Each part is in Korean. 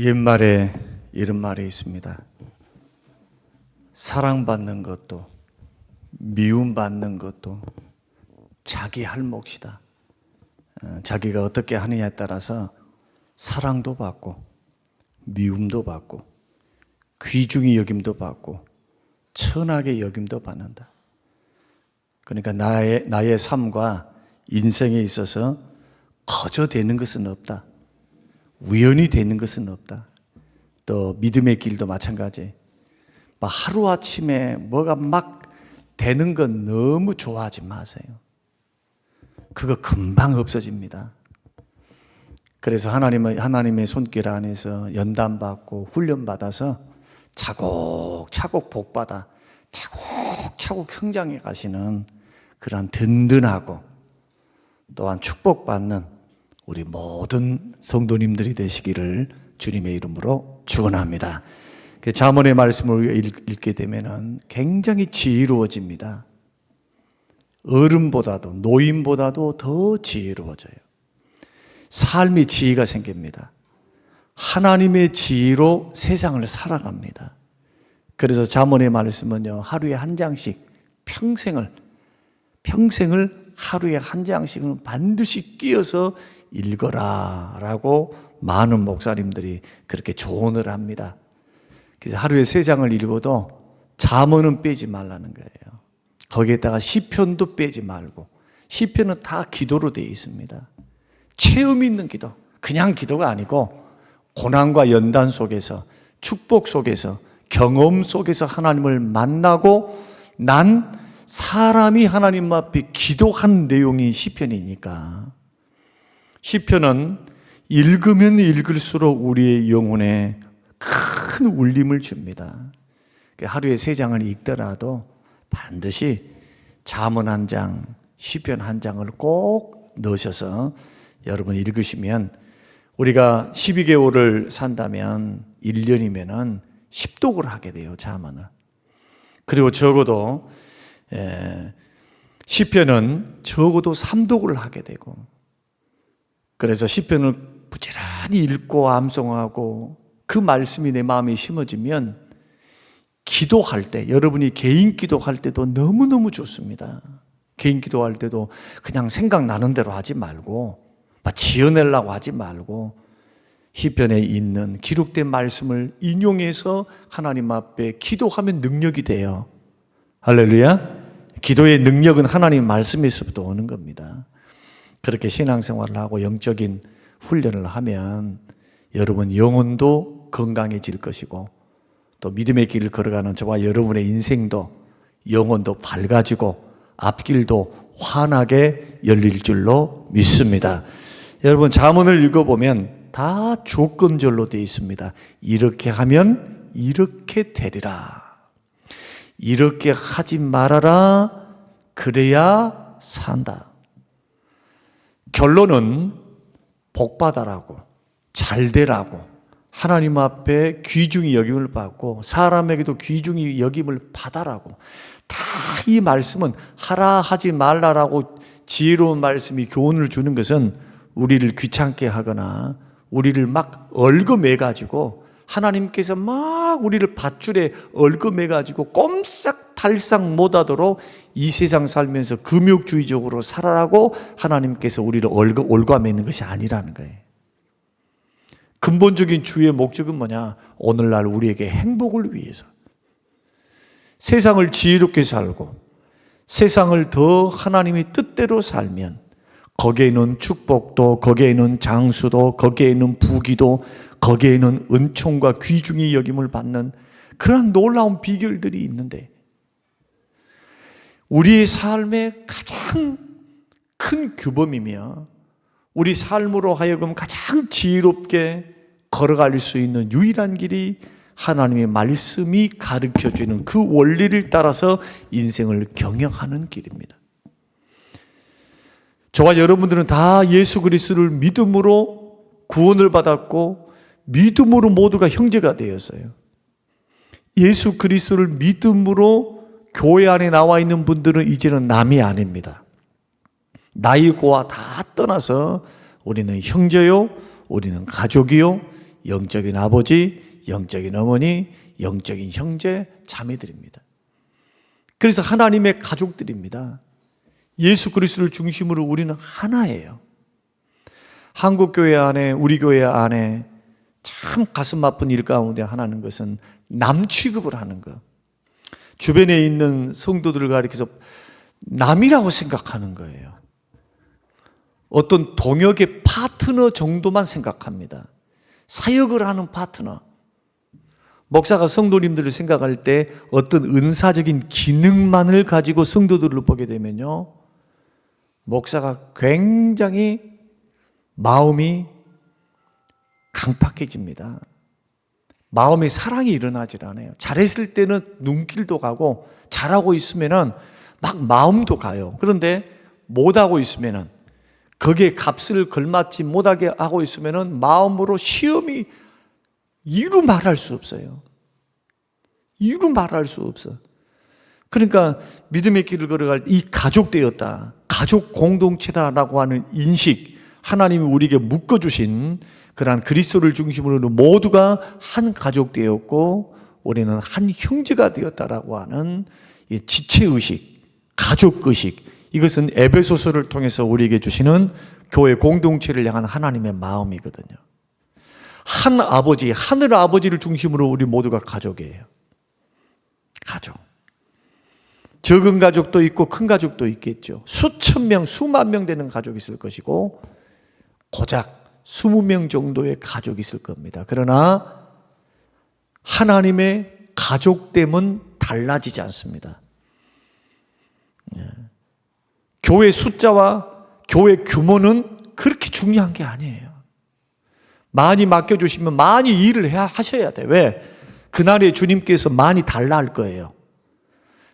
옛말에 이런 말이 있습니다. 사랑받는 것도 미움받는 것도 자기 할 몫이다. 자기가 어떻게 하느냐에 따라서 사랑도 받고 미움도 받고 귀중히 여김도 받고 천하게 여김도 받는다. 그러니까 나의 삶과 인생에 있어서 거저 되는 것은 없다. 우연히 되는 것은 없다. 또 믿음의 길도 마찬가지. 하루아침에 뭐가 막 되는 건 너무 좋아하지 마세요. 그거 금방 없어집니다. 그래서 하나님의 손길 안에서 연단받고 훈련받아서 차곡차곡 복받아 차곡차곡 성장해 가시는 그러한 든든하고 또한 축복받는 우리 모든 성도님들이 되시기를 주님의 이름으로 축원합니다. 잠언의 말씀을 읽게 되면 굉장히 지혜로워집니다. 어른보다도 노인보다도 더 지혜로워져요. 삶의 지혜가 생깁니다. 하나님의 지혜로 세상을 살아갑니다. 그래서 잠언의 말씀은요, 하루에 한 장씩 평생을 하루에 한 장씩은 반드시 끼어서 읽어라 라고 많은 목사님들이 그렇게 조언을 합니다. 그래서 하루에 3장을 읽어도 잠언은 빼지 말라는 거예요. 거기에다가 시편도 빼지 말고, 시편은 다 기도로 되어 있습니다. 체험 있는 기도, 그냥 기도가 아니고 고난과 연단 속에서, 축복 속에서, 경험 속에서 하나님을 만나고 난 사람이 하나님 앞에 기도한 내용이 시편이니까, 시편은 읽으면 읽을수록 우리의 영혼에 큰 울림을 줍니다. 하루에 3장을 읽더라도 반드시 잠언 1장, 시편 1장을 꼭 넣으셔서 여러분 읽으시면, 우리가 12개월을 산다면 1년이면 10독을 하게 돼요, 잠언을. 그리고 적어도 시편은 적어도 3독을 하게 되고, 그래서 시편을 부지런히 읽고 암송하고 그 말씀이 내 마음에 심어지면 기도할 때, 여러분이 개인 기도할 때도 너무너무 좋습니다. 개인 기도할 때도 그냥 생각나는 대로 하지 말고, 지어내려고 하지 말고, 시편에 있는 기록된 말씀을 인용해서 하나님 앞에 기도하면 능력이 돼요. 할렐루야. 기도의 능력은 하나님 말씀에서부터 오는 겁니다. 그렇게 신앙생활을 하고 영적인 훈련을 하면 여러분 영혼도 건강해질 것이고, 또 믿음의 길을 걸어가는 저와 여러분의 인생도, 영혼도 밝아지고 앞길도 환하게 열릴 줄로 믿습니다. 여러분, 잠언을 읽어보면 다 조건절로 되어 있습니다. 이렇게 하면 이렇게 되리라, 이렇게 하지 말아라, 그래야 산다. 결론은 복받아라고, 잘되라고, 하나님 앞에 귀중히 여김을 받고 사람에게도 귀중히 여김을 받아라고, 다 이 말씀은 하라 하지 말라라고 지혜로운 말씀이 교훈을 주는 것은 우리를 귀찮게 하거나 우리를 막 얽어매가지고, 하나님께서 막 우리를 밧줄에 얽어매가지고 꼼짝달싹 못하도록 이 세상 살면서 금욕주의적으로 살아라고 하나님께서 우리를 얽어매는 것이 아니라는 거예요. 근본적인 주의 목적은 뭐냐? 오늘날 우리에게 행복을 위해서, 세상을 지혜롭게 살고 세상을 더 하나님의 뜻대로 살면 거기에는 축복도, 거기에는 장수도, 거기에는 부귀도, 거기에는 은총과 귀중히 여김을 받는 그런 놀라운 비결들이 있는데, 우리의 삶의 가장 큰 규범이며 우리 삶으로 하여금 가장 지혜롭게 걸어갈 수 있는 유일한 길이 하나님의 말씀이 가르쳐주는 그 원리를 따라서 인생을 경영하는 길입니다. 저와 여러분들은 다 예수 그리스도를 믿음으로 구원을 받았고 믿음으로 모두가 형제가 되었어요. 예수 그리스도를 믿음으로 교회 안에 나와 있는 분들은 이제는 남이 아닙니다. 나이고와 다 떠나서 우리는 형제요, 우리는 가족이요, 영적인 아버지, 영적인 어머니, 영적인 형제, 자매들입니다. 그래서 하나님의 가족들입니다. 예수 그리스도를 중심으로 우리는 하나예요. 한국교회 안에, 우리 교회 안에 참 가슴 아픈 일 가운데 하나는 것은 남 취급을 하는 것. 주변에 있는 성도들을 가리켜서 남이라고 생각하는 거예요. 어떤 동역의 파트너 정도만 생각합니다. 사역을 하는 파트너. 목사가 성도님들을 생각할 때 어떤 은사적인 기능만을 가지고 성도들을 보게 되면요, 목사가 굉장히 마음이 강팍해집니다. 마음에 사랑이 일어나질 않아요. 잘했을 때는 눈길도 가고 잘하고 있으면은 막 마음도 가요. 그런데 못하고 있으면은, 거기에 값을 걸맞지 못하게 하고 있으면은 마음으로 시험이 이루 말할 수 없어요. 이루 말할 수 없어. 그러니까 믿음의 길을 걸어갈 때 이 가족되었다, 가족 공동체다라고 하는 인식, 하나님이 우리에게 묶어주신 그러한 그리스도를 중심으로 모두가 한 가족 되었고 우리는 한 형제가 되었다라고 하는 이 지체의식, 가족의식, 이것은 에베소서를 통해서 우리에게 주시는 교회 공동체를 향한 하나님의 마음이거든요. 한 아버지, 하늘 아버지를 중심으로 우리 모두가 가족이에요. 가족. 적은 가족도 있고 큰 가족도 있겠죠. 수천 명, 수만 명 되는 가족이 있을 것이고 고작 20명 정도의 가족이 있을 겁니다. 그러나 하나님의 가족됨은 달라지지 않습니다. 교회 숫자와 교회 규모는 그렇게 중요한 게 아니에요. 많이 맡겨주시면 많이 일을 하셔야 돼. 왜? 그날에 주님께서 많이 달라 할 거예요.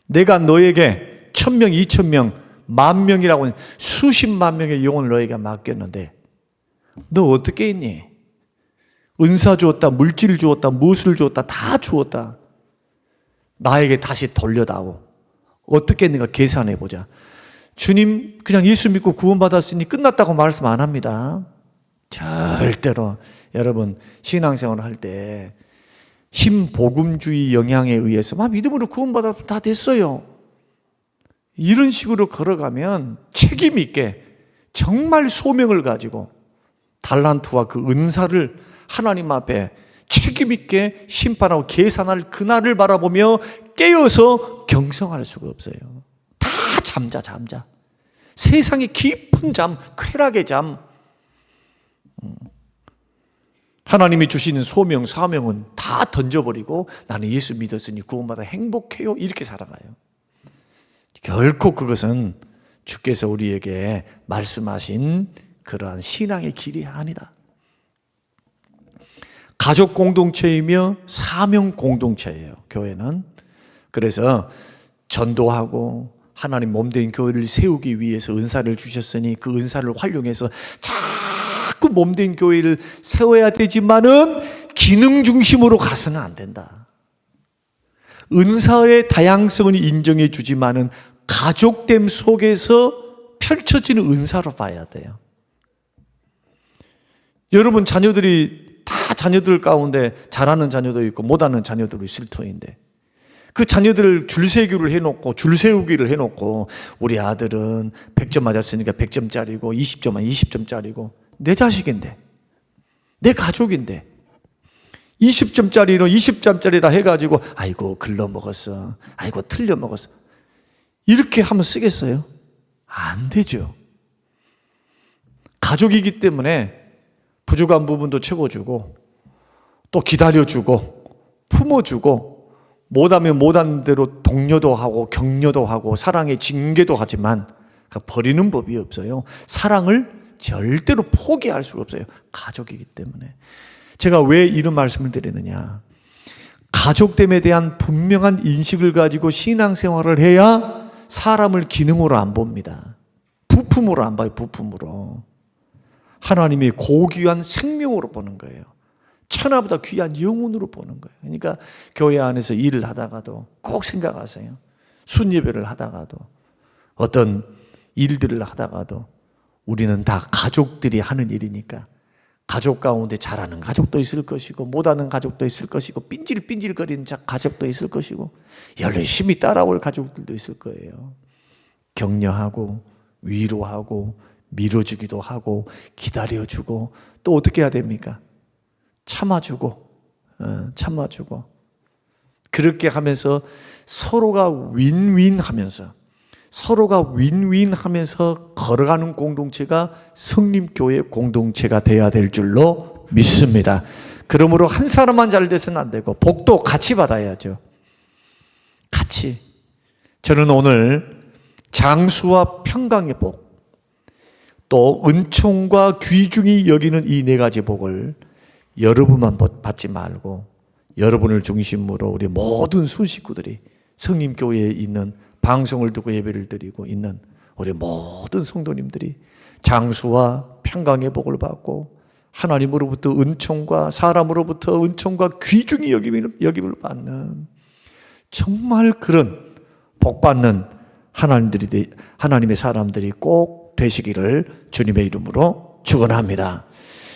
내가 너에게 1000명, 2000명, 10,000명이라고 수십만 명의 영혼을 너에게 맡겼는데 너 어떻게 했니? 은사 주었다, 물질 주었다, 무엇을 주었다, 다 주었다. 나에게 다시 돌려다오. 어떻게 했는가 계산해 보자. 주님 그냥 예수 믿고 구원받았으니 끝났다고 말씀 안 합니다. 절대로. 여러분 신앙생활을 할 때 신복음주의 영향에 의해서 막 믿음으로 구원받아서 다 됐어요, 이런 식으로 걸어가면 책임 있게 정말 소명을 가지고 달란트와 그 은사를 하나님 앞에 책임 있게 심판하고 계산할 그날을 바라보며 깨어서 경성할 수가 없어요. 다 잠자. 세상의 깊은 잠, 쾌락의 잠. 하나님이 주시는 소명, 사명은 다 던져버리고 나는 예수 믿었으니 구원받아 행복해요, 이렇게 살아가요. 결코 그것은 주께서 우리에게 말씀하신 그러한 신앙의 길이 아니다. 가족 공동체이며 사명 공동체예요, 교회는. 그래서 전도하고 하나님 몸된 교회를 세우기 위해서 은사를 주셨으니 그 은사를 활용해서 자꾸 몸된 교회를 세워야 되지만은 기능 중심으로 가서는 안 된다. 은사의 다양성을 인정해 주지만은 가족됨 속에서 펼쳐지는 은사로 봐야 돼요. 여러분 자녀들이 다 자녀들 가운데 잘하는 자녀도 있고 못하는 자녀도 있을 터인데 그 자녀들을 줄세기를 해놓고 줄세우기를 해놓고 우리 아들은 100점 맞았으니까 100점짜리고 20점은 20점짜리고 내 자식인데 내 가족인데 20점짜리로 20점짜리라 해가지고 아이고 글러먹었어, 아이고 틀려먹었어, 이렇게 하면 쓰겠어요? 안 되죠. 가족이기 때문에 부족한 부분도 채워주고 또 기다려주고 품어주고 못하면 못한 대로 독려도 하고 격려도 하고 사랑의 징계도 하지만 버리는 법이 없어요. 사랑을 절대로 포기할 수가 없어요. 가족이기 때문에. 제가 왜 이런 말씀을 드리느냐, 가족됨에 대한 분명한 인식을 가지고 신앙생활을 해야 사람을 기능으로 안 봅니다. 부품으로 안 봐요. 부품으로. 하나님이 고귀한 생명으로 보는 거예요. 천하보다 귀한 영혼으로 보는 거예요. 그러니까 교회 안에서 일을 하다가도 꼭 생각하세요. 순예배를 하다가도 어떤 일들을 하다가도 우리는 다 가족들이 하는 일이니까 가족 가운데 잘하는 가족도 있을 것이고 못하는 가족도 있을 것이고 삔질삔질거리는 가족도 있을 것이고 열심히 따라올 가족들도 있을 거예요. 격려하고 위로하고 밀어주기도 하고 기다려주고 또 어떻게 해야 됩니까? 참아주고 그렇게 하면서 서로가 윈윈하면서 걸어가는 공동체가 성림교회 공동체가 돼야 될 줄로 믿습니다. 그러므로 한 사람만 잘 돼서는 안 되고 복도 같이 받아야죠. 같이. 저는 오늘 장수와 평강의 복, 또 은총과 귀중히 여기는 이 네 가지 복을 여러분만 받지 말고 여러분을 중심으로 우리 모든 순식구들이 성림교회에 있는 방송을 듣고 예배를 드리고 있는 우리 모든 성도님들이 장수와 평강의 복을 받고 하나님으로부터 은총과 사람으로부터 은총과 귀중히 여김을 받는 정말 그런 복받는 하나님의 사람들이 꼭 되시기를 주님의 이름으로 축원합니다.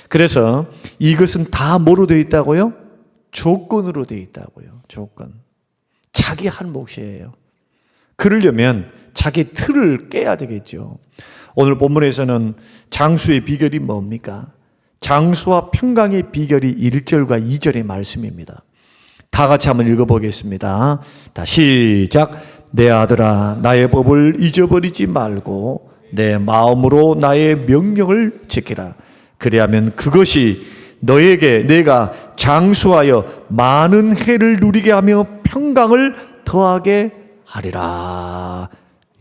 그래서 이것은 다 뭐로 되어 있다고요? 조건으로 되어 있다고요. 조건. 자기 한 몫이에요. 그러려면 자기 틀을 깨야 되겠죠. 오늘 본문에서는 장수의 비결이 뭡니까? 장수와 평강의 비결이 1절과 2절의 말씀입니다. 다 같이 한번 읽어보겠습니다. 다 시작. 내 아들아 나의 법을 잊어버리지 말고 내 마음으로 나의 명령을 지키라. 그리하면 그것이 너에게 내가 장수하여 많은 해를 누리게 하며 평강을 더하게 하리라.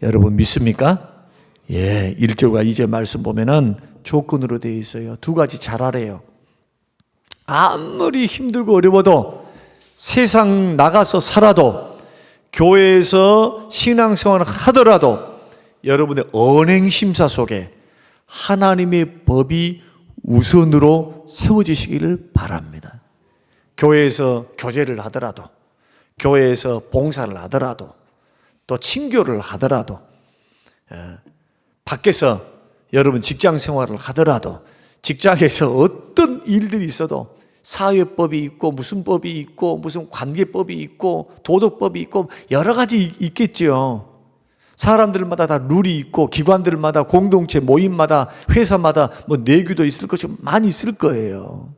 여러분 믿습니까? 예, 1절과 2절 말씀 보면은 조건으로 되어 있어요. 두 가지 잘하래요. 아무리 힘들고 어려워도 세상 나가서 살아도 교회에서 신앙생활을 하더라도 여러분의 언행심사 속에 하나님의 법이 우선으로 세워지시기를 바랍니다. 교회에서 교제를 하더라도 교회에서 봉사를 하더라도 또 친교를 하더라도 밖에서 여러분 직장 생활을 하더라도 직장에서 어떤 일들이 있어도 사회법이 있고 무슨 법이 있고 무슨 관계법이 있고 도덕법이 있고 여러 가지 있겠죠. 사람들마다 다 룰이 있고 기관들마다 공동체 모임마다 회사마다 뭐 내규도 있을 것이 많이 있을 거예요.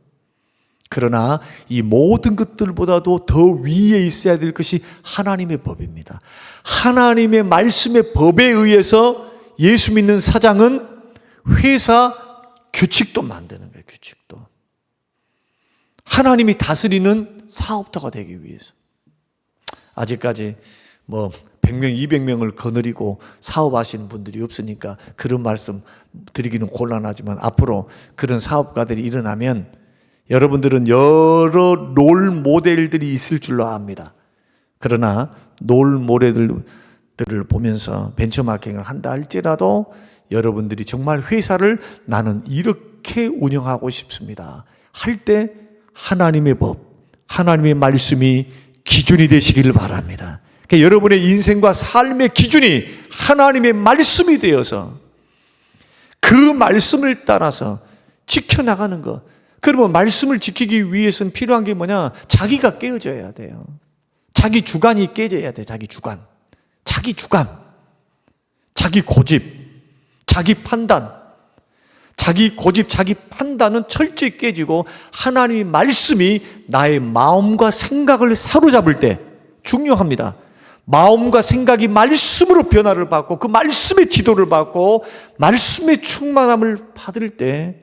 그러나 이 모든 것들보다도 더 위에 있어야 될 것이 하나님의 법입니다. 하나님의 말씀의 법에 의해서 예수 믿는 사장은 회사 규칙도 만드는 거예요. 규칙도. 하나님이 다스리는 사업자가 되기 위해서. 아직까지 뭐 100명, 200명을 거느리고 사업하시는 분들이 없으니까 그런 말씀 드리기는 곤란하지만 앞으로 그런 사업가들이 일어나면 여러분들은 여러 롤 모델들이 있을 줄로 압니다. 그러나 롤 모델들을 보면서 벤처마케팅을 한다 할지라도 여러분들이 정말 회사를 나는 이렇게 운영하고 싶습니다 할 때 하나님의 법, 하나님의 말씀이 기준이 되시기를 바랍니다. 그러니까 여러분의 인생과 삶의 기준이 하나님의 말씀이 되어서 그 말씀을 따라서 지켜나가는 것. 그러면 말씀을 지키기 위해서는 필요한 게 뭐냐? 자기가 깨어져야 돼요. 자기 주관이 깨져야 돼. 자기 주관. 자기 고집, 자기 판단. 자기 고집, 자기 판단은 철저히 깨지고 하나님의 말씀이 나의 마음과 생각을 사로잡을 때 중요합니다. 마음과 생각이 말씀으로 변화를 받고 그 말씀의 지도를 받고 말씀의 충만함을 받을 때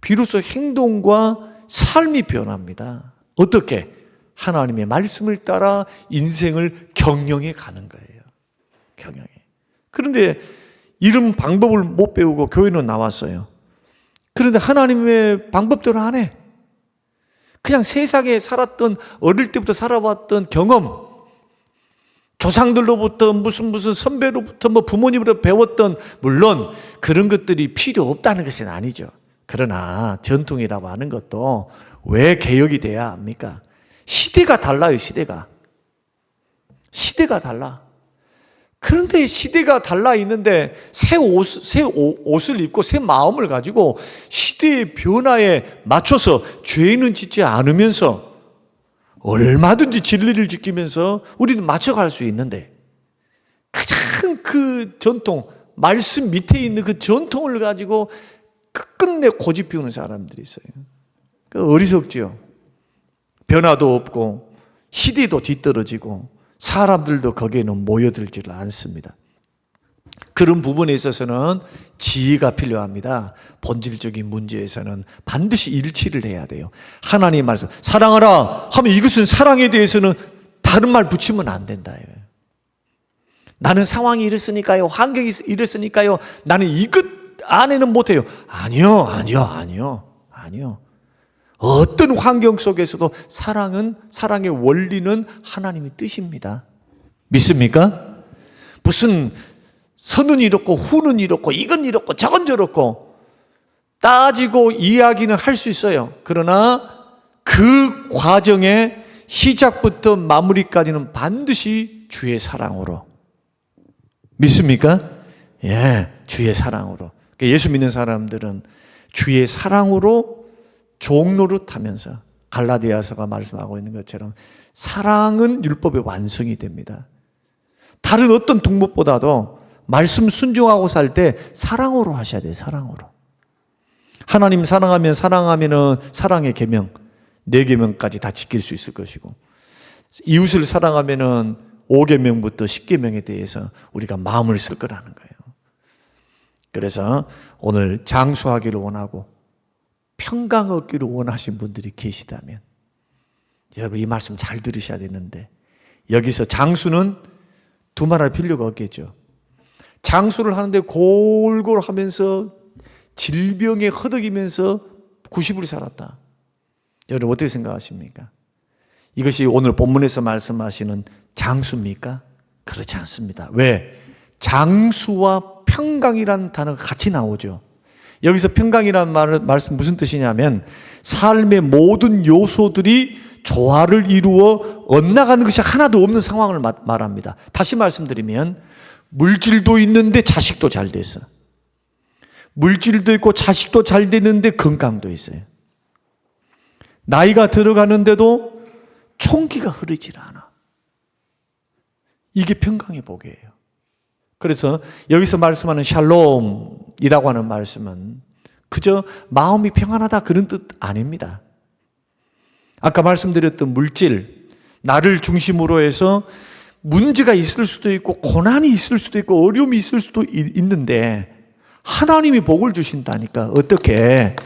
비로소 행동과 삶이 변합니다. 어떻게? 하나님의 말씀을 따라 인생을 경영해 가는 거예요. 경영해. 그런데 이런 방법을 못 배우고 교회는 나왔어요. 그런데 하나님의 방법대로 안 해. 그냥 세상에 살았던 어릴 때부터 살아왔던 경험, 조상들로부터 무슨 선배로부터 뭐 부모님으로부터 배웠던 물론 그런 것들이 필요 없다는 것은 아니죠. 그러나 전통이라고 하는 것도 왜 개혁이 돼야 합니까? 시대가 달라요. 시대가 달라. 그런데 시대가 달라 있는데 새 옷을 입고 새 마음을 가지고 시대의 변화에 맞춰서 죄는 짓지 않으면서 얼마든지 진리를 지키면서 우리는 맞춰갈 수 있는데, 가장 그 전통, 말씀 밑에 있는 그 전통을 가지고 끝내 고집 피우는 사람들이 있어요. 어리석지요. 변화도 없고 시대도 뒤떨어지고 사람들도 거기에는 모여들지를 않습니다. 그런 부분에 있어서는 지혜가 필요합니다. 본질적인 문제에서는 반드시 일치를 해야 돼요. 하나님의 말씀, 사랑하라 하면 이것은 사랑에 대해서는 다른 말 붙이면 안 된다. 나는 상황이 이랬으니까요, 환경이 이랬으니까요, 나는 이것 안에는 못해요. 아니요. 어떤 환경 속에서도 사랑의 원리는 하나님의 뜻입니다. 믿습니까? 무슨 선은 이렇고 후는 이렇고 이건 이렇고 저건 저렇고 따지고 이야기는 할 수 있어요. 그러나 그 과정의 시작부터 마무리까지는 반드시 주의 사랑으로. 믿습니까? 예, 주의 사랑으로. 예수 믿는 사람들은 주의 사랑으로 종노릇하면서 갈라디아서가 말씀하고 있는 것처럼 사랑은 율법의 완성이 됩니다. 다른 어떤 동법보다도 말씀 순종하고 살 때 사랑으로 하셔야 돼요. 사랑으로. 하나님 사랑하면은 사랑의 계명, 네 계명까지 다 지킬 수 있을 것이고, 이웃을 사랑하면은 5계명부터 10계명에 대해서 우리가 마음을 쓸 거라는 거예요. 그래서 오늘 장수하기를 원하고 평강 얻기를 원하신 분들이 계시다면 여러분 이 말씀 잘 들으셔야 되는데, 여기서 장수는 두말할 필요가 없겠죠. 장수를 하는데 골골 하면서 질병에 허덕이면서 90을 살았다. 여러분 어떻게 생각하십니까? 이것이 오늘 본문에서 말씀하시는 장수입니까? 그렇지 않습니다. 왜? 장수와 평강이라는 단어가 같이 나오죠. 여기서 평강이라는 말씀 무슨 뜻이냐면 삶의 모든 요소들이 조화를 이루어 엇나가는 것이 하나도 없는 상황을 말합니다. 다시 말씀드리면 물질도 있는데 자식도 잘 됐어. 물질도 있고 자식도 잘 됐는데 건강도 있어요. 나이가 들어가는데도 총기가 흐르질 않아. 이게 평강의 복이에요. 그래서 여기서 말씀하는 샬롬이라고 하는 말씀은 그저 마음이 평안하다 그런 뜻 아닙니다. 아까 말씀드렸던 물질, 나를 중심으로 해서 문제가 있을 수도 있고 고난이 있을 수도 있고 어려움이 있을 수도 있는데 하나님이 복을 주신다니까. 어떻게?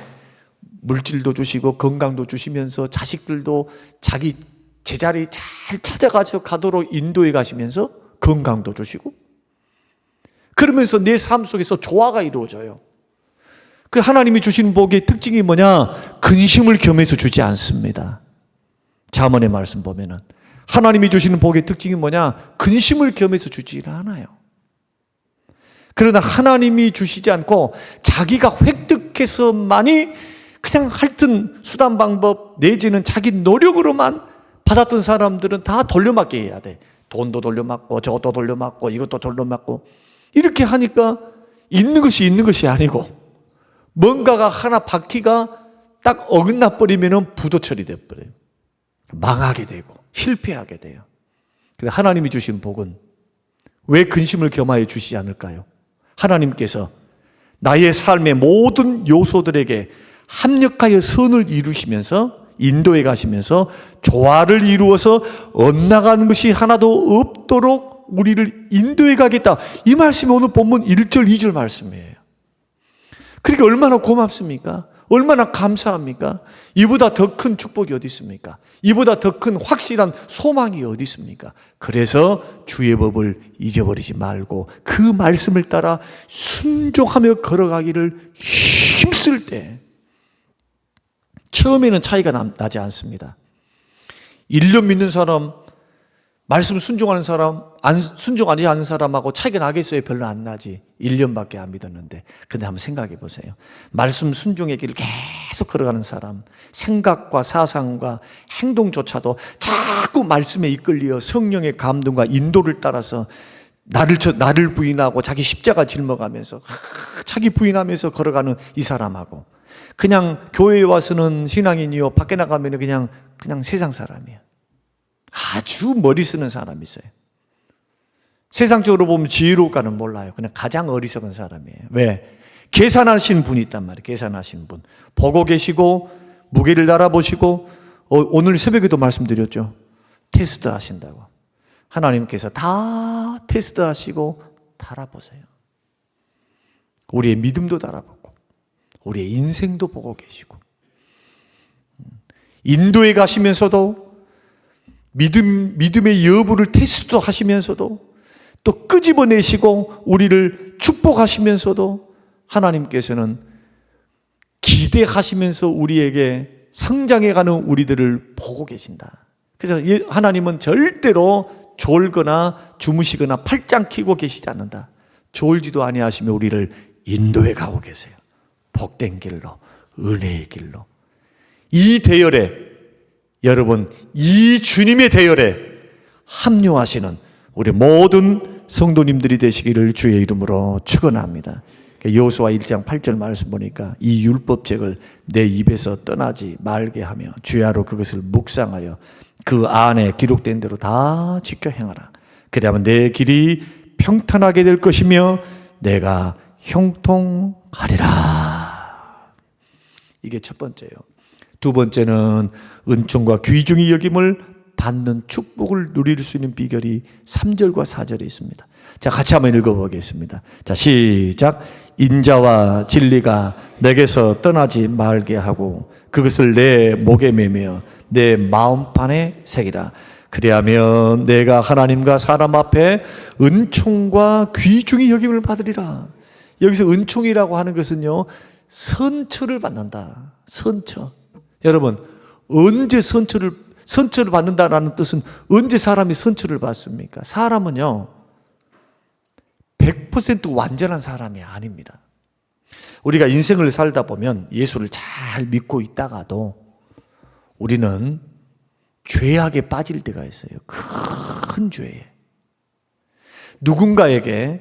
물질도 주시고 건강도 주시면서 자식들도 자기 제자리 잘 찾아가서 가도록 인도해 가시면서 건강도 주시고, 그러면서 내 삶 속에서 조화가 이루어져요. 그 하나님이 주신 복의 특징이 뭐냐? 근심을 겸해서 주지 않습니다. 잠언의 말씀 보면은 하나님이 주시는 복의 특징이 뭐냐? 근심을 겸해서 주지 않아요. 그러나 하나님이 주시지 않고 자기가 획득해서만이 그냥 하여튼 수단 방법 내지는 자기 노력으로만 받았던 사람들은 다 돌려막기 해야 돼. 돈도 돌려막고 저것도 돌려막고 이것도 돌려막고 이렇게 하니까 있는 것이 아니고 뭔가가 하나 바퀴가 딱 어긋나 버리면 부도 처리돼 버려요. 망하게 되고 실패하게 돼요. 근데 하나님이 주신 복은 왜 근심을 겸하여 주시지 않을까요? 하나님께서 나의 삶의 모든 요소들에게 합력하여 선을 이루시면서 인도해 가시면서 조화를 이루어서 엇나가는 것이 하나도 없도록 우리를 인도해 가겠다. 이 말씀이 오늘 본문 1절 2절 말씀이에요. 그러니까 얼마나 고맙습니까? 얼마나 감사합니까? 이보다 더 큰 축복이 어디 있습니까? 이보다 더 큰 확실한 소망이 어디 있습니까? 그래서 주의 법을 잊어버리지 말고 그 말씀을 따라 순종하며 걸어가기를 힘쓸 때 처음에는 차이가 나지 않습니다. 1년 믿는 사람, 말씀 순종하는 사람, 순종하지 않는 사람하고 차이가 나겠어요? 별로 안 나지. 1년밖에 안 믿었는데. 근데 한번 생각해 보세요. 말씀 순종의 길을 계속 걸어가는 사람, 생각과 사상과 행동조차도 자꾸 말씀에 이끌려 성령의 감동과 인도를 따라서 나를 부인하고 자기 십자가 짊어가면서 자기 부인하면서 걸어가는 이 사람하고, 그냥 교회에 와서는 신앙인이요 밖에 나가면 그냥 세상 사람이에요. 아주 머리 쓰는 사람이 있어요. 세상적으로 보면 지혜로울까는 몰라요. 그냥 가장 어리석은 사람이에요. 왜? 계산하신 분이 있단 말이에요. 계산하신 분. 보고 계시고 무게를 달아보시고, 오늘 새벽에도 말씀드렸죠. 테스트 하신다고. 하나님께서 다 테스트 하시고 달아보세요. 우리의 믿음도 달아보고 우리의 인생도 보고 계시고, 인도에 가시면서도 믿음의 여부를 테스트 하시면서도, 또 끄집어내시고 우리를 축복하시면서도 하나님께서는 기대하시면서 우리에게 성장해가는 우리들을 보고 계신다. 그래서 하나님은 절대로 졸거나 주무시거나 팔짱 끼고 계시지 않는다. 졸지도 아니하시며 우리를 인도해 가고 계세요. 복된 길로, 은혜의 길로. 이 대열에, 여러분, 이 주님의 대열에 합류하시는 우리 모든 성도님들이 되시기를 주의 이름으로 축원합니다. 여호수아 1장 8절 말씀 보니까 이 율법책을 내 입에서 떠나지 말게 하며 주야로 그것을 묵상하여 그 안에 기록된 대로 다 지켜 행하라. 그리하면 내 길이 평탄하게 될 것이며 내가 형통하리라. 이게 첫 번째예요. 두 번째는 은총과 귀중히 여김을 받는 축복을 누릴 수 있는 비결이 3절과 4절에 있습니다. 자, 같이 한번 읽어보겠습니다. 자, 시작. 인자와 진리가 내게서 떠나지 말게 하고 그것을 내 목에 매며 내 마음판에 새기라. 그리하면 내가 하나님과 사람 앞에 은총과 귀중히 여김을 받으리라. 여기서 은총이라고 하는 것은요, 선처를 받는다. 선처. 여러분, 언제 선처를 받는다라는 뜻은 언제 사람이 선처를 받습니까? 사람은요, 100% 완전한 사람이 아닙니다. 우리가 인생을 살다 보면 예수를 잘 믿고 있다가도 우리는 죄악에 빠질 때가 있어요. 큰 죄에. 누군가에게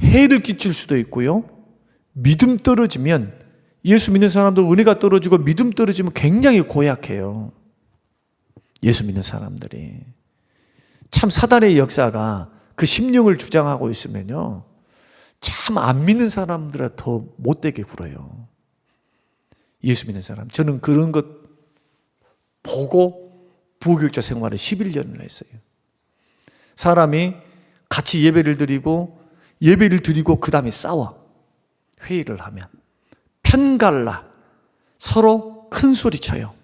해를 끼칠 수도 있고요. 믿음 떨어지면, 예수 믿는 사람도 은혜가 떨어지고 믿음 떨어지면 굉장히 고약해요. 예수 믿는 사람들이. 참 사단의 역사가 그 심령을 주장하고 있으면요, 참 안 믿는 사람들은 더 못되게 굴어요. 예수 믿는 사람. 저는 그런 것 보고 부교육자 생활을 11년을 했어요. 사람이 같이 예배를 드리고 그 다음에 싸워. 회의를 하면 편갈라 서로 큰 소리 쳐요.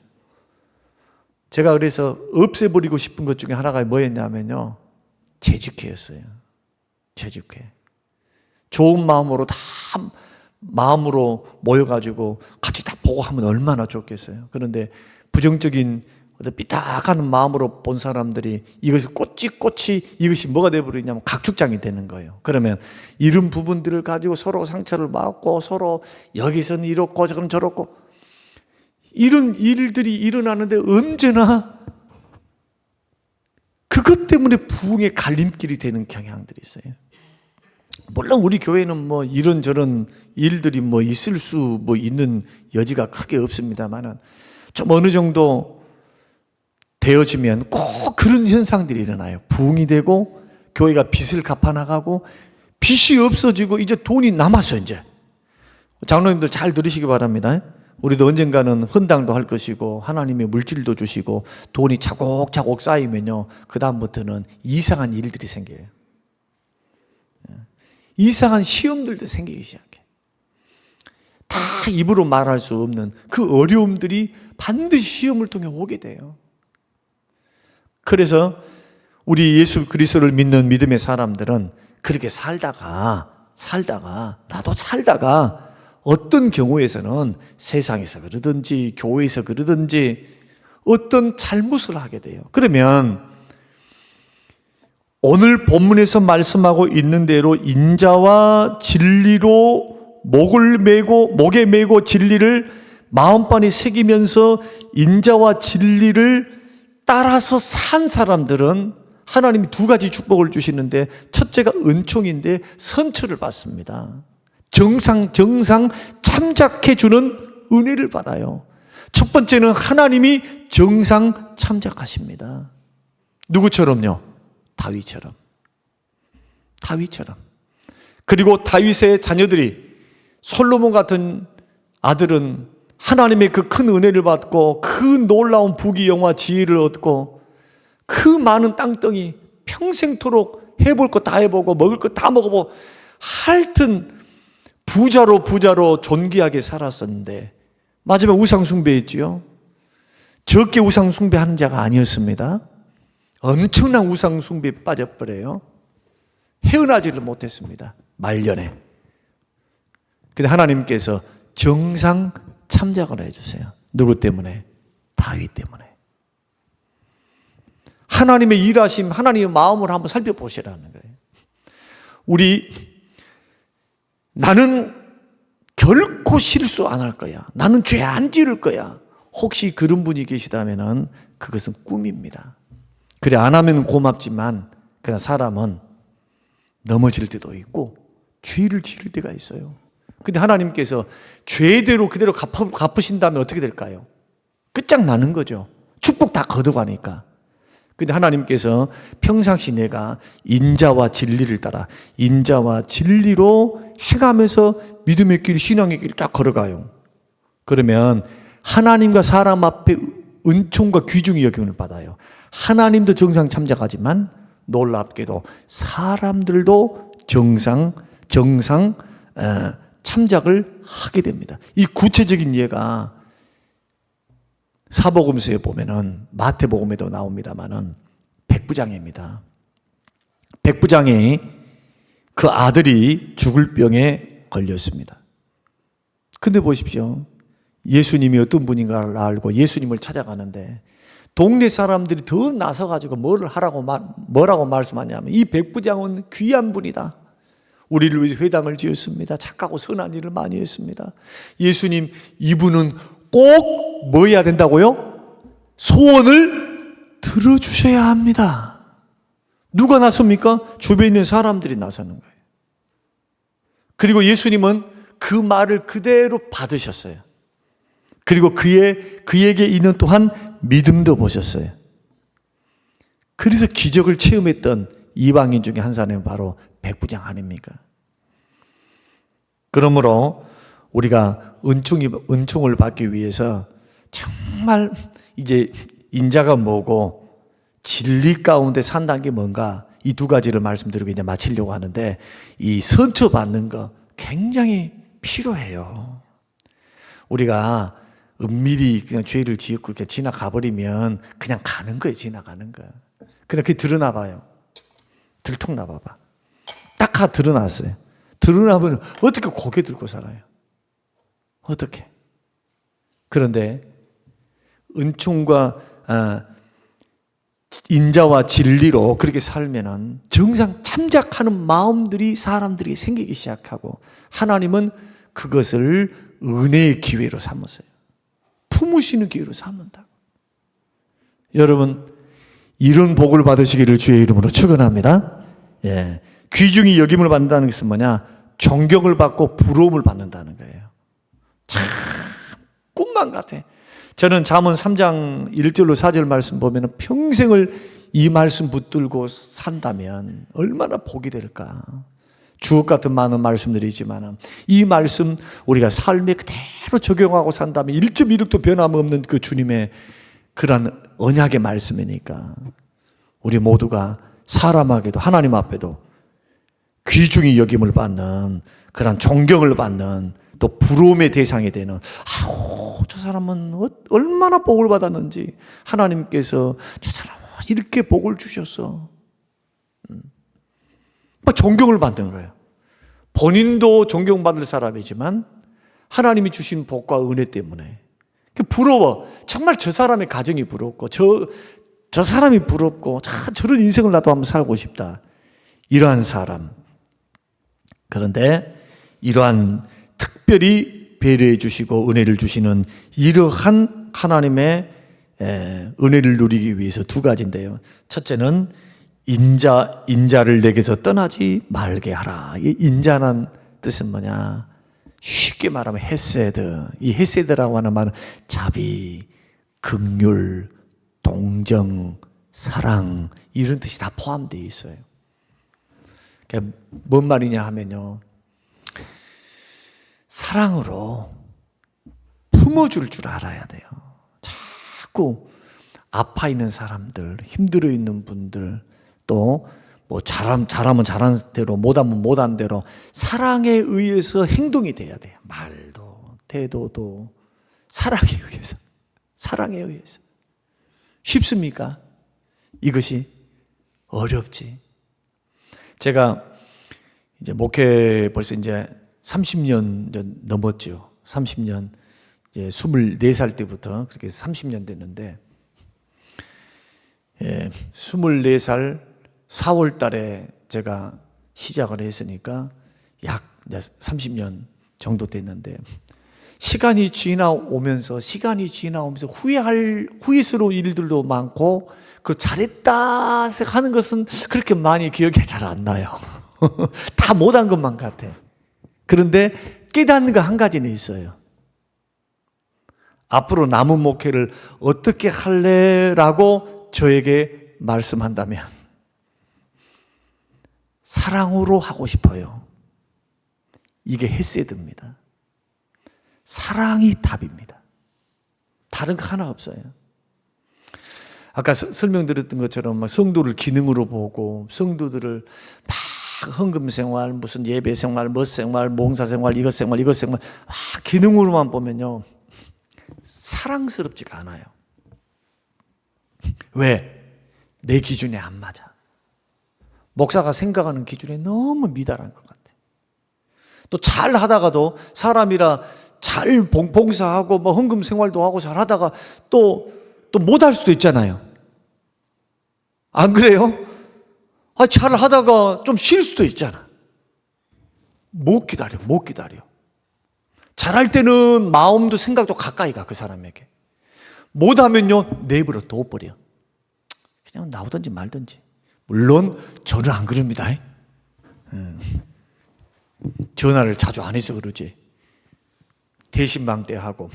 제가 그래서 없애버리고 싶은 것 중에 하나가 뭐였냐면요, 재직회였어요. 재직회. 좋은 마음으로 마음으로 모여가지고 같이 다 보고 하면 얼마나 좋겠어요. 그런데 부정적인 삐딱하는 마음으로 본 사람들이 이것이 꼬치 이것이 뭐가 되어버리냐면 각축장이 되는 거예요. 그러면 이런 부분들을 가지고 서로 상처를 받고 서로 여기서는 이렇고 저렇고 이런 일들이 일어나는데 언제나 그것 때문에 부흥의 갈림길이 되는 경향들이 있어요. 물론 우리 교회는 뭐 이런저런 일들이 뭐 있을 수 있는 여지가 크게 없습니다만은 좀 어느 정도 되어지면 꼭 그런 현상들이 일어나요. 부흥이 되고 교회가 빚을 갚아나가고 빚이 없어지고 이제 돈이 남았어. 이제 장로님들 잘 들으시기 바랍니다. 우리도 언젠가는 헌당도 할 것이고 하나님의 물질도 주시고 돈이 차곡차곡 쌓이면요, 그 다음부터는 이상한 일들이 생겨요. 이상한 시험들도 생기기 시작해. 다 입으로 말할 수 없는 그 어려움들이 반드시 시험을 통해 오게 돼요. 그래서 우리 예수 그리스도를 믿는 믿음의 사람들은 그렇게 살다가 어떤 경우에서는 세상에서 그러든지 교회에서 그러든지 어떤 잘못을 하게 돼요. 그러면 오늘 본문에서 말씀하고 있는 대로 인자와 진리로 목에 메고 진리를 마음판에 새기면서 인자와 진리를 따라서 산 사람들은 하나님이 두 가지 축복을 주시는데 첫째가 은총인데 선처를 받습니다. 정상 참작해 주는 은혜를 받아요. 첫 번째는 하나님이 정상 참작하십니다. 누구처럼요? 다윗처럼. 그리고 다윗의 자녀들이 솔로몬 같은 아들은 하나님의 그 큰 은혜를 받고 그 놀라운 부귀영화 지혜를 얻고 그 많은 땅덩이 평생토록 해볼 것 다 해보고 먹을 것 다 먹어보고 하여튼 부자로 존귀하게 살았었는데 마지막 우상 숭배했지요. 적게 우상 숭배하는 자가 아니었습니다. 엄청난 우상 숭배에 빠져버려요. 헤어나지를 못했습니다. 말년에. 근데 하나님께서 정상 참작을 해주세요. 누구 때문에? 다윗 때문에. 하나님의 일하심, 하나님의 마음을 한번 살펴보시라는 거예요. 나는 결코 실수 안 할 거야. 나는 죄 안 지을 거야. 혹시 그런 분이 계시다면 그것은 꿈입니다. 그래 안 하면 고맙지만 그냥 사람은 넘어질 때도 있고 죄를 지을 때가 있어요. 근데 하나님께서 죄대로 그대로 갚으신다면 어떻게 될까요? 끝장나는 거죠. 축복 다 거둬가니까. 근데 하나님께서 평상시 내가 인자와 진리를 따라 인자와 진리로 해가면서 믿음의 길, 신앙의 길을 딱 걸어가요. 그러면 하나님과 사람 앞에 은총과 귀중히 여김을 받아요. 하나님도 정상 참작하지만 놀랍게도 사람들도 정상 참작을 하게 됩니다. 이 구체적인 예가 사복음서에 보면은 마태복음에도 나옵니다만은 백부장입니다. 백부장이 그 아들이 죽을 병에 걸렸습니다. 근데 보십시오. 예수님이 어떤 분인가를 알고 예수님을 찾아가는데 동네 사람들이 더 나서가지고 뭐라고 말씀하냐면 이 백부장은 귀한 분이다. 우리를 위해 회당을 지었습니다. 착하고 선한 일을 많이 했습니다. 예수님, 이분은 꼭 뭐 해야 된다고요? 소원을 들어주셔야 합니다. 누가 나섭니까? 주변에 있는 사람들이 나서는 거예요. 그리고 예수님은 그 말을 그대로 받으셨어요. 그리고 그에게 있는 또한 믿음도 보셨어요. 그래서 기적을 체험했던 이방인 중에 한 사람이 바로 백부장 아닙니까? 그러므로 우리가 은총을 받기 위해서 정말 이제 인자가 뭐고 진리 가운데 산다는 게 뭔가 이 두 가지를 말씀드리고 이제 마치려고 하는데 이 선처 받는 거 굉장히 필요해요. 우리가 은밀히 그냥 죄를 지었고 그냥 지나가 버리면 그냥 가는 거예요. 지나가는 거예요. 근데 그게 드러나 봐요. 들통나 봐봐. 딱 드러났어요. 드러나면 어떻게 고개 들고 살아요? 어떻게? 그런데 은총과 인자와 진리로 그렇게 살면은 정상 참작하는 마음들이 사람들이 생기기 시작하고 하나님은 그것을 은혜의 기회로 삼으세요. 품으시는 기회로 삼는다고. 여러분 이런 복을 받으시기를 주의 이름으로 축원합니다. 예, 귀중히 여김을 받는다는 것은 뭐냐? 존경을 받고 부러움을 받는다는 거예요. 참 꿈만 같아. 저는 잠언 3장 1절로 4절 말씀 보면 평생을 이 말씀 붙들고 산다면 얼마나 복이 될까. 주옥 같은 많은 말씀들이지만 이 말씀 우리가 삶에 그대로 적용하고 산다면 1.1획도 변함없는 그 주님의 그런 언약의 말씀이니까 우리 모두가 사람에게도 하나님 앞에도 귀중히 여김을 받는 그런 존경을 받는 또 부러움의 대상이 되는 저 사람은 얼마나 복을 받았는지 하나님께서 저 사람은 이렇게 복을 주셨어. 막 존경을 받는 거예요. 본인도 존경받을 사람이지만 하나님이 주신 복과 은혜 때문에 부러워. 정말 저 사람의 가정이 부럽고 저 사람이 부럽고 저런 인생을 나도 한번 살고 싶다. 이러한 사람. 그런데 이러한 특별히 배려해 주시고 은혜를 주시는 이러한 하나님의 은혜를 누리기 위해서 두 가지인데요. 첫째는 인자를 내게서 떠나지 말게 하라. 이 인자란 뜻은 뭐냐? 쉽게 말하면 헤세드. 이 헤세드라고 하는 말은 자비, 긍휼, 동정, 사랑 이런 뜻이 다 포함되어 있어요. 그러니까 뭔 말이냐 하면요, 사랑으로 품어줄 줄 알아야 돼요. 자꾸 아파 있는 사람들, 힘들어 있는 분들, 또 뭐 잘하면 잘한 대로, 못하면 못한 대로 사랑에 의해서 행동이 돼야 돼요. 말도, 태도도 사랑에 의해서. 사랑에 의해서. 쉽습니까? 이것이 어렵지. 제가 이제 목회 벌써 이제 30년 넘었죠. 30년, 이제 24살 때부터 그렇게 30년 됐는데, 24살 4월 달에 제가 시작을 했으니까 약 30년 정도 됐는데, 시간이 지나오면서 후회스러운 일들도 많고, 그 잘했다 하는 것은 그렇게 많이 기억이 잘 안 나요. 다 못한 것만 같아. 그런데 깨닫는 거 한 가지는 있어요. 앞으로 남은 목회를 어떻게 할래라고 저에게 말씀한다면 사랑으로 하고 싶어요. 이게 헤세드입니다. 사랑이 답입니다. 다른 거 하나 없어요. 아까 설명드렸던 것처럼 성도를 기능으로 보고, 성도들을 막 헌금생활, 무슨 예배생활, 멋생활, 몽사생활, 이것생활 막 기능으로만 보면요, 사랑스럽지가 않아요. 왜? 내 기준에 안 맞아. 목사가 생각하는 기준에 너무 미달한 것 같아. 또 잘 하다가도 사람이라 잘 봉사하고 뭐 헌금 생활도 하고 잘 하다가 또 못할 수도 있잖아요. 안 그래요? 잘 하다가 좀 쉴 수도 있잖아. 못 기다려. 잘할 때는 마음도 생각도 가까이 가, 그 사람에게. 못하면요, 내버려 둬버려. 그냥 나오든지 말든지. 물론 저는 안 그럽니다. 전화를 자주 안 해서 그러지. 대신방 때 하고,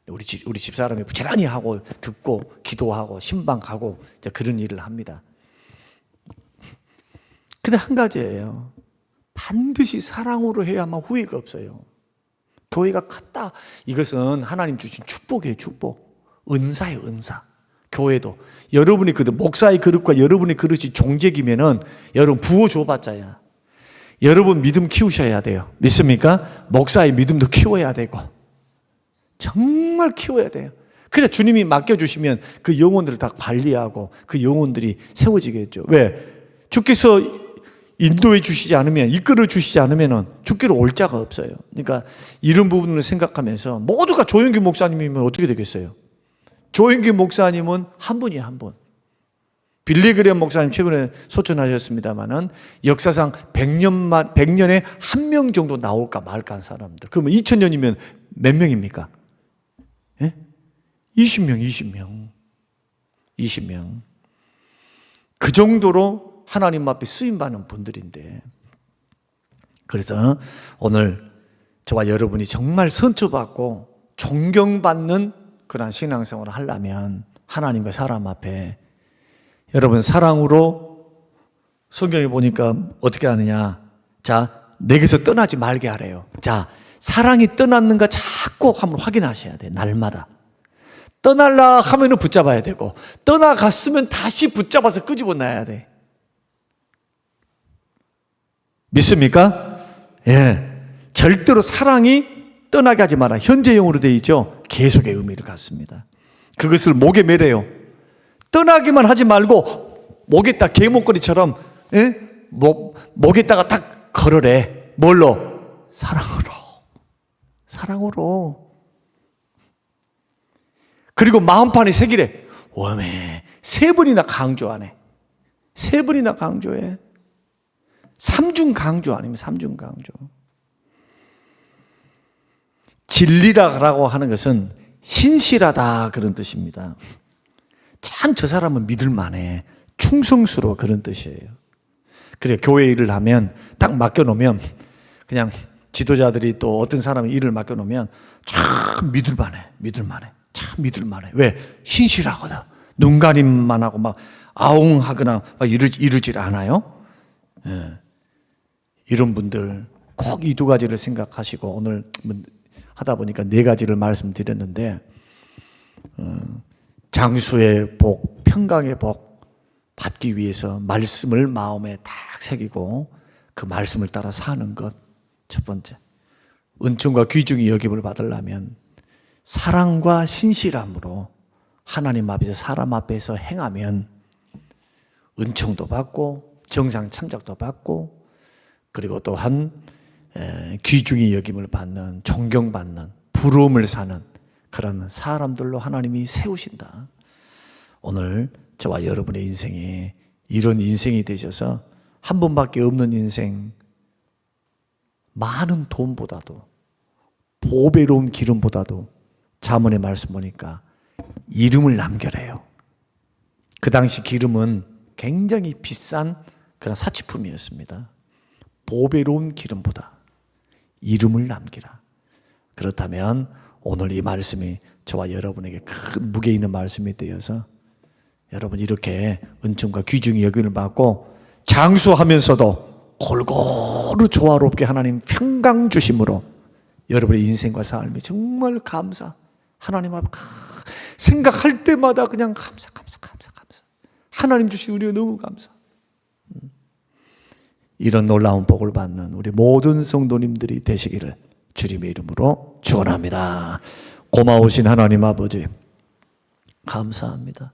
우리 집사람이 부지런히 하고, 듣고, 기도하고, 신방 가고, 이제 그런 일을 합니다. 근데 한 가지예요. 반드시 사랑으로 해야만 후회가 없어요. 교회가 컸다. 이것은 하나님 주신 축복이에요, 축복. 은사예요, 은사. 교회도. 여러분이 목사의 그릇과 여러분의 그릇이 종재기면은 여러분 부어줘봤자야. 여러분 믿음 키우셔야 돼요. 믿습니까? 목사의 믿음도 키워야 되고. 정말 키워야 돼요. 그래 주님이 맡겨주시면 그 영혼들을 다 관리하고 그 영혼들이 세워지겠죠. 왜? 주께서 인도해 주시지 않으면, 이끌어 주시지 않으면 주께로 올 자가 없어요. 그러니까 이런 부분을 생각하면서 모두가 조영기 목사님이면 어떻게 되겠어요? 조영기 목사님은 한 분이에요, 한 분. 빌리그레엄 목사님 최근에 소천하셨습니다마는 역사상 100년에 한 명 정도 나올까 말까 한 사람들. 그러면 2000년이면 몇 명입니까? 예? 20명. 그 정도로 하나님 앞에 쓰임받는 분들인데, 그래서 오늘 저와 여러분이 정말 선처받고 존경받는 그런 신앙생활을 하려면 하나님과 사람 앞에, 여러분 사랑으로, 성경에 보니까 어떻게 하느냐, 자 내게서 떠나지 말게 하래요. 자, 사랑이 떠났는가 자꾸 한번 확인하셔야 돼. 날마다 떠날라 하면은 붙잡아야 되고, 떠나갔으면 다시 붙잡아서 끄집어내야 돼. 믿습니까? 예. 절대로 사랑이 떠나게 하지 마라. 현재형으로 되어 있죠. 계속의 의미를 갖습니다. 그것을 목에 매래요. 떠나기만 하지 말고 목에다 개목걸이처럼, 예? 목에다가 딱 걸으래. 뭘로? 사랑으로. 그리고 마음판에 새기래. 웜에 3번이나 강조하네. 3번이나 강조해. 3중 강조 아니면 3중 강조. 진리라고 하는 것은 신실하다 그런 뜻입니다. 참 저 사람은 믿을 만해. 충성스러워, 그런 뜻이에요. 그래, 교회 일을 하면 딱 맡겨놓으면 그냥 지도자들이 또 어떤 사람이 일을 맡겨놓으면 참 믿을만해. 참 믿을만해. 왜? 신실하거든. 눈가림만 하고 막 아웅하거나 막 이러질 않아요. 예. 이런 분들 꼭 이 두 가지를 생각하시고, 오늘 하다 보니까 네 가지를 말씀드렸는데, 장수의 복, 평강의 복 받기 위해서 말씀을 마음에 딱 새기고 그 말씀을 따라 사는 것. 첫 번째, 은총과 귀중히 여김을 받으려면 사랑과 신실함으로 하나님 앞에서, 사람 앞에서 행하면 은총도 받고 정상 참작도 받고, 그리고 또한 귀중히 여김을 받는, 존경받는, 부러움을 사는 그런 사람들로 하나님이 세우신다. 오늘 저와 여러분의 인생이 이런 인생이 되셔서 한 번밖에 없는 인생, 많은 돈보다도, 보배로운 기름보다도 잠언의 말씀 보니까 이름을 남겨래요. 그 당시 기름은 굉장히 비싼 그런 사치품이었습니다. 보배로운 기름보다 이름을 남기라. 그렇다면 오늘 이 말씀이 저와 여러분에게 큰 무게 있는 말씀이 되어서 여러분 이렇게 은총과 귀중히 여김을 받고 장수하면서도 골고루 조화롭게 하나님 평강 주심으로 여러분의 인생과 삶이 정말 하나님 앞에 생각할 때마다 그냥 감사. 하나님 주신 은혜가 너무 감사. 이런 놀라운 복을 받는 우리 모든 성도님들이 되시기를 주님의 이름으로 축원합니다. 고마우신 하나님 아버지, 감사합니다.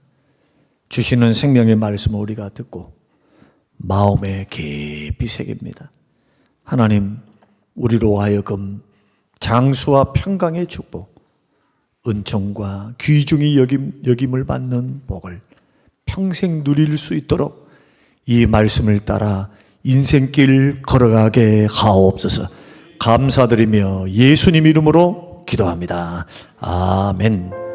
주시는 생명의 말씀을 우리가 듣고 마음에 깊이 새깁니다. 하나님, 우리로 하여금 장수와 평강의 축복, 은총과 귀중히 여김을 받는 복을 평생 누릴 수 있도록 이 말씀을 따라 인생길 걸어가게 하옵소서. 감사드리며 예수님 이름으로 기도합니다. 아멘.